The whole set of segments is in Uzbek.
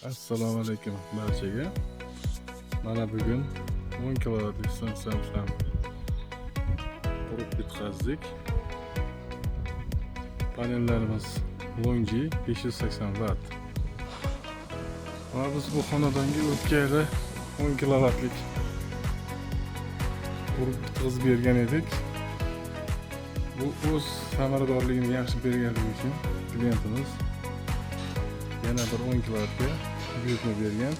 Assalomu alaykum barchaga. Mana bugun 10 kilovatlik stansiyamizdan qurib bitkazdik. Panellarimiz Longi 580 watt. Va biz bu xonadonga o'tgan 10 kilovatlik qurib bitkazib bergan edik. Bu o'z samaradorligini yaxshi berganligi uchun klientimiz yana bir 10 kilovatga buyurtma bergan.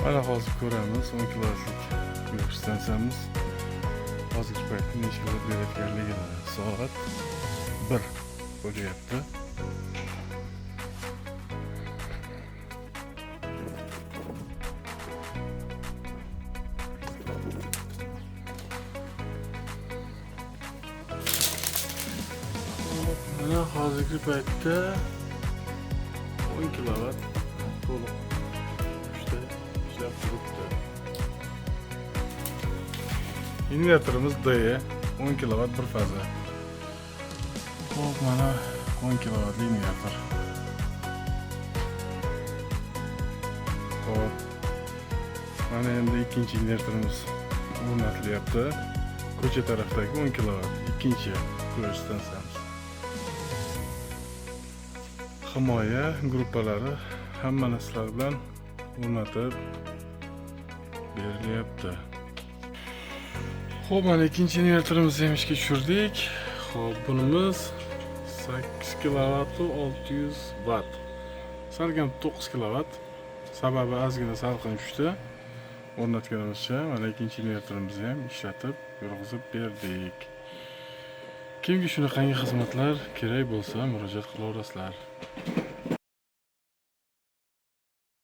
Mana hozir ko'ramiz 10 kilovatlik quyosh stansiyamiz hozirgi paytda necha kilovatt berayotganligini. Soat 1 bo'lyapti. Mana hozirgi paytda 10 kilovat to'liq ishlab turibdi. Inverterimiz DE 10 kilovat bir faza. Hop, mana 10 kilovatli inverter. Hop. Mana endi ikkinchi inverterimiz o'rnatilyapti. Ko'cha tarafdagi 10 kilovat ikkinchi quyosh stansiyamiz. Himoya gruppalari hamma narsalar bilan o'rnatib berilyapti. Xo'p, mana ikkinchi inverterimizni ham ishga tushirdik. Xo'p, bunimiz 8 kilovat 600 watt. Salkam 9 kilovat. Sababi ozgina salqin tushdi. O'rnatganimizcha mana ikkinchi inverterimizni ham ishlatib yurg'izib berdik. Kimga shunaqangi xizmatlar kerak bo'lsa murojaat qilaverasizlar.